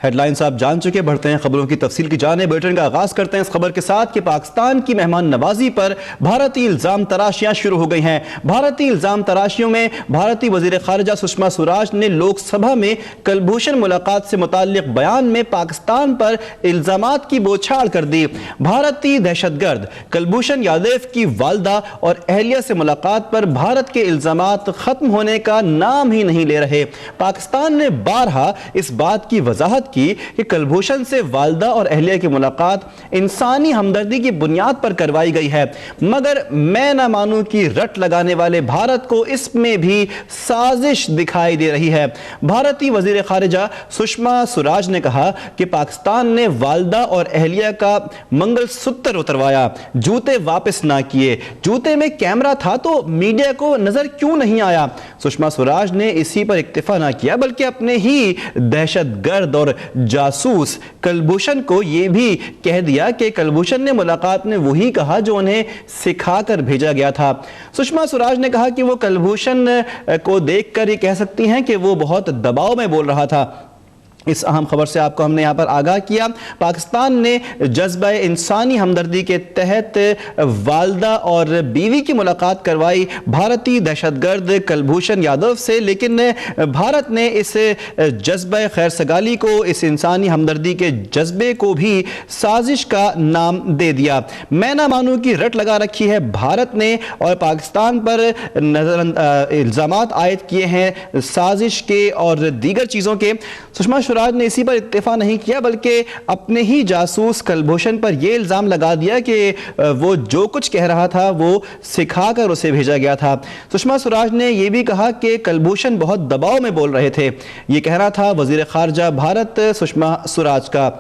Headlines आप जान चुके, बढ़ते हैं खबरों की तफसील की जाने। बुलेटिन का आगाज करते हैं इस खबर के साथ कि पाकिस्तान की मेहमान नवाजी पर भारतीय इल्जाम तराशियां शुरू हो गई हैं। भारतीय इल्जाम तराशियों में भारतीय वजीर खारिजा सुषमा स्वराज ने लोकसभा में कलभूषण मुलाकात से मुताल्लिक बयान में पाकिस्तान पर इल्जामात की बौछार कर दी। भारतीय दहशतगर्द कलभूषण यादव की वालदा और अहलिया से मुलाकात पर भारत के इल्जामात खत्म होने का नाम ही नहीं ले रहे। पाकिस्तान ने बारहा इस बात की वजाहत कि कलभूषण से वालदा और अहलिया की मुलाकात इंसानी हमदर्दी की बुनियाद पर करवाई गई है, मगर मैं ना मानूं कि रट लगाने वाले भारत को इसमें भी साजिश दिखाई दे रही है। भारतीय वजीर खारिजा सुषमा स्वराज ने कहा कि पाकिस्तान ने वालदा और अहलिया का मंगलसूत्र उतरवाया, जूते वापस ना किए। जूते में कैमरा था तो मीडिया को नजर क्यों नहीं आया? सुषमा स्वराज ने इसी पर इक्तिफा ना किया बल्कि अपने ही दहशतगर्द और जासूस कलभूषण को यह भी कह दिया कि कलभूषण ने मुलाकात में वही कहा जो उन्हें सिखाकर भेजा गया था। सुषमा स्वराज ने कहा कि वो कलभूषण को देखकर ये कह सकती हैं कि वो बहुत दबाव में बोल रहा था। इस अहम खबर से आपको हमने यहाँ पर आगाह किया। पाकिस्तान ने जज्बा इंसानी हमदर्दी के तहत वालदा और बीवी की मुलाकात करवाई भारतीय दहशतगर्द कलभूषण यादव से, लेकिन भारत ने इस जज्बा खैर सगाली को, इस इंसानी हमदर्दी के जज्बे को भी साजिश का नाम दे दिया। मैं ना मानूं कि रट लगा रखी है भारत ने और पाकिस्तान पर इल्जामात आयद किए हैं साजिश के और दीगर चीज़ों के। सुषमा स्वराज ने इसी पर इत्तेफा नहीं किया बल्कि अपने ही जासूस कलभूषण पर यह इल्जाम लगा दिया कि वो जो कुछ कह रहा था वो सिखाकर उसे भेजा गया था। सुषमा स्वराज ने यह भी कहा कि कलभूषण बहुत दबाव में बोल रहे थे। यह कहना था वजीर खारजा भारत सुषमा स्वराज का।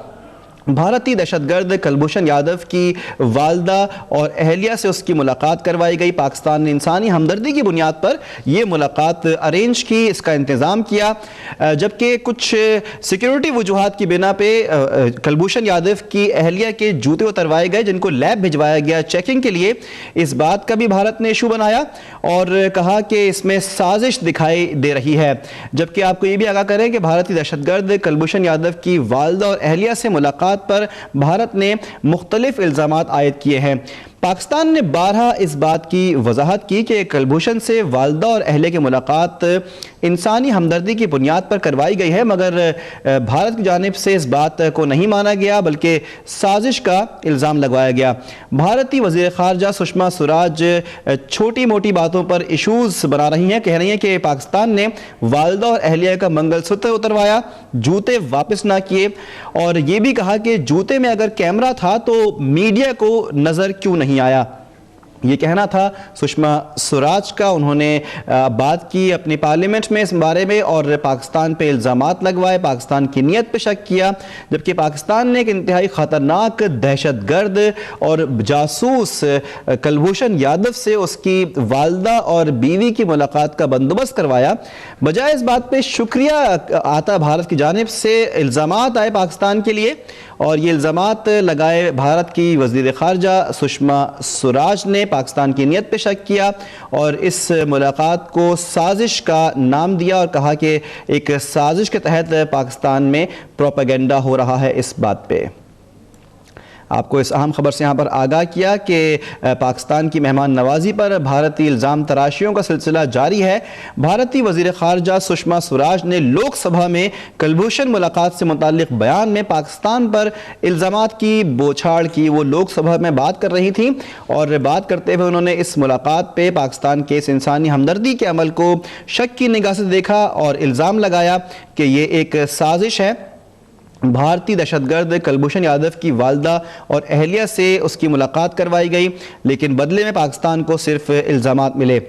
भारतीय दहशतगर्द कलभूषण यादव की वालदा और अहलिया से उसकी मुलाकात करवाई गई। पाकिस्तान ने इंसानी हमदर्दी की बुनियाद पर यह मुलाकात अरेंज की, इसका इंतज़ाम किया, जबकि कुछ सिक्योरिटी वजूहात की बिना पे कलभूषण यादव की अहलिया के जूते उतरवाए गए जिनको लैब भिजवाया गया चेकिंग के लिए। इस बात का भी भारत ने इशू बनाया और कहा कि इसमें साजिश दिखाई दे रही है। जबकि आपको ये भी आगाह करें कि भारतीय दहशतगर्द कलभूषण यादव की वालदा और अहलिया से मुलाकात पर भारत ने मुख्तलिफ इल्जामात आयद किए हैं। पाकिस्तान ने बारहा इस बात की वजाहत की कि कलभूषण से वालदा और अहले की मुलाकात इंसानी हमदर्दी की बुनियाद पर करवाई गई है, मगर भारत की जानिब से इस बात को नहीं माना गया बल्कि साजिश का इल्ज़ाम लगवाया गया। भारतीय वज़ीर ख़ारिजा सुषमा स्वराज छोटी मोटी बातों पर इशूज़ बना रही हैं, कह रही हैं कि पाकिस्तान ने वालदा और अहलिया का मंगलसूत्र उतरवाया, जूते वापस ना किए, और ये भी कहा कि जूते में अगर कैमरा था तो मीडिया को नज़र क्यों नहीं आया। ये कहना था सुषमा स्वराज का। उन्होंने बात की अपनी पार्लियामेंट में इस बारे में और पाकिस्तान पे इल्ज़ामात लगवाए, पाकिस्तान की नीयत पे शक किया, जबकि पाकिस्तान ने एक इंतहाई ख़तरनाक दहशतगर्द और जासूस कलभूषण यादव से उसकी वालदा और बीवी की मुलाकात का बंदोबस्त करवाया। बजाय इस बात पे शुक्रिया आता भारत की जानिब से इल्ज़ामात आए पाकिस्तान के लिए, और ये इल्ज़ामात लगाए भारत की वज़ीर ख़ारिजा सुषमा स्वराज ने। पाकिस्तान की नीयत पे शक किया और इस मुलाकात को साजिश का नाम दिया और कहा कि एक साजिश के तहत पाकिस्तान में प्रोपेगेंडा हो रहा है। इस बात पे आपको इस अहम खबर से यहाँ पर आगाह किया कि पाकिस्तान की मेहमान नवाजी पर भारतीय इल्ज़ाम तराशियों का सिलसिला जारी है। भारतीय वज़ीर ख़ारिजा सुषमा स्वराज ने लोकसभा में कलभूषण मुलाकात से मुताल्लिक बयान में पाकिस्तान पर इल्ज़ामात की बौछार की। वो लोकसभा में बात कर रही थी और बात करते हुए उन्होंने इस मुलाकात पर पाकिस्तान के इस इंसानी हमदर्दी के अमल को शक की निगाह से देखा और इल्ज़ाम लगाया कि ये एक साजिश है। भारतीय दहशतगर्द कलभूषण यादव की वालदा और अहलिया से उसकी मुलाकात करवाई गई, लेकिन बदले में पाकिस्तान को सिर्फ इल्ज़ामात मिले।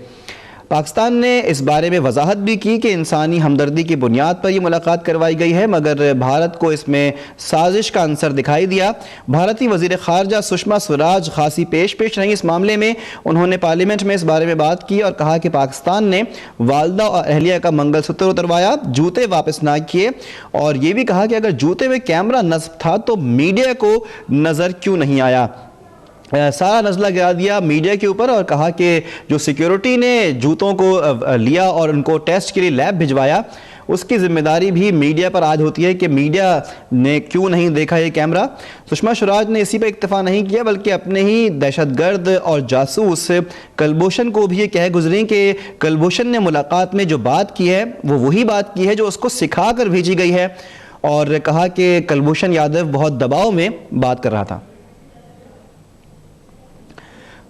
पाकिस्तान ने इस बारे में वजाहत भी की कि इंसानी हमदर्दी की बुनियाद पर यह मुलाकात करवाई गई है, मगर भारत को इसमें साजिश का अंसर दिखाई दिया। भारतीय वज़ीर ख़ारिजा सुषमा स्वराज खासी पेश रही इस मामले में। उन्होंने पार्लियामेंट में इस बारे में बात की और कहा कि पाकिस्तान ने वालदा और अहलिया का मंगलसूत्र उतरवाया, जूते वापस ना किए, और ये भी कहा कि अगर जूते में कैमरा नस्ब था तो मीडिया को नज़र क्यों नहीं आया। सारा नज़ला गिरा दिया मीडिया के ऊपर और कहा कि जो सिक्योरिटी ने जूतों को लिया और उनको टेस्ट के लिए लैब भिजवाया, उसकी जिम्मेदारी भी मीडिया पर आज होती है कि मीडिया ने क्यों नहीं देखा ये कैमरा। सुषमा स्वराज ने इसी पर इक्तफा नहीं किया बल्कि अपने ही दहशतगर्द और जासूस कुलभूषण को भी ये कह गुजरी कि कुलभूषण ने मुलाकात में जो बात की है वो वही बात की है जो उसको सिखा कर भेजी गई है, और कहा कि कुलभूषण यादव बहुत दबाव में बात कर रहा था।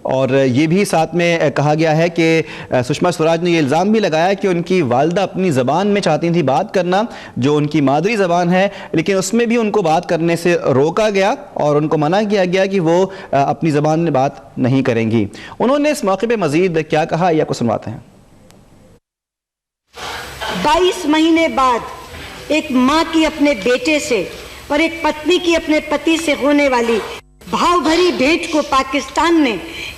और ये भी साथ में कहा गया है कि सुषमा स्वराज ने ये इल्ज़ाम भी लगाया कि उनकी वालदा अपनी ज़बान में चाहती थी बात करना, जो उनकी मादरी ज़बान है, लेकिन उसमें भी उनको बात करने से रोका गया और उनको मना किया गया कि वो अपनी ज़बान में बात नहीं करेंगी। उन्होंने इस मौके पे मज़ीद क्या कहा, या को सुनवाते हैं। 22 महीने बाद एक माँ की अपने बेटे से और एक पत्नी की अपने पति से होने वाली भाव भरी भेंट को पाकिस्तान ने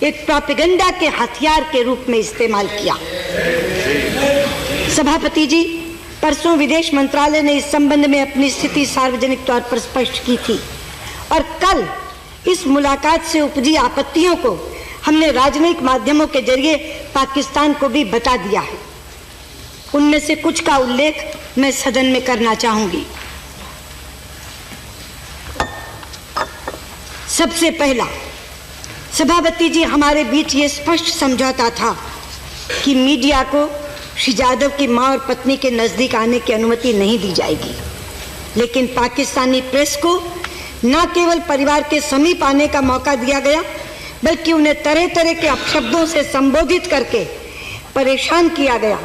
एक प्रोपेगेंडा के हथियार के रूप में इस्तेमाल किया। सभापति जी, परसों विदेश मंत्रालय ने इस संबंध में अपनी स्थिति सार्वजनिक तौर पर स्पष्ट की थी और कल इस मुलाकात से उपजी आपत्तियों को हमने राजनयिक माध्यमों के जरिए पाकिस्तान को भी बता दिया है। उनमें से कुछ का उल्लेख मैं सदन में करना चाहूंगी। सबसे पहला, सभापति जी, हमारे बीच ये स्पष्ट समझौता था कि मीडिया को श्री यादव की मां और पत्नी के नजदीक आने की अनुमति नहीं दी जाएगी, लेकिन पाकिस्तानी प्रेस को न केवल परिवार के समीप आने का मौका दिया गया बल्कि उन्हें तरह तरह के अपशब्दों से संबोधित करके परेशान किया गया,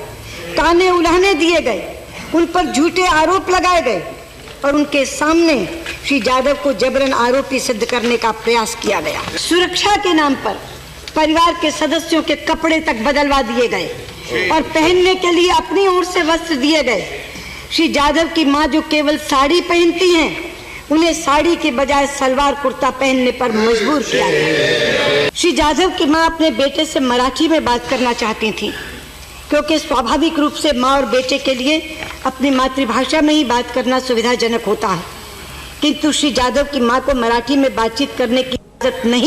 ताने उलाहने दिए गए, उन पर झूठे आरोप लगाए गए और उनके सामने श्री यादव को जबरन आरोपी सिद्ध करने का प्रयास किया गया। सुरक्षा के नाम पर परिवार के सदस्यों के कपड़े तक बदलवा दिए गए और पहनने के लिए अपनी ओर से वस्त्र दिए गए। श्री यादव की मां जो केवल साड़ी पहनती हैं, उन्हें साड़ी के बजाय सलवार कुर्ता पहनने पर मजबूर किया गया। श्री यादव की मां अपने बेटे से मराठी में बात करना चाहती थी क्योंकि स्वाभाविक रूप से माँ और बेटे के लिए अपनी मातृभाषा में ही बात करना सुविधाजनक होता है, किंतु श्री यादव की माँ को मराठी में बातचीत करने की इजाजत नहीं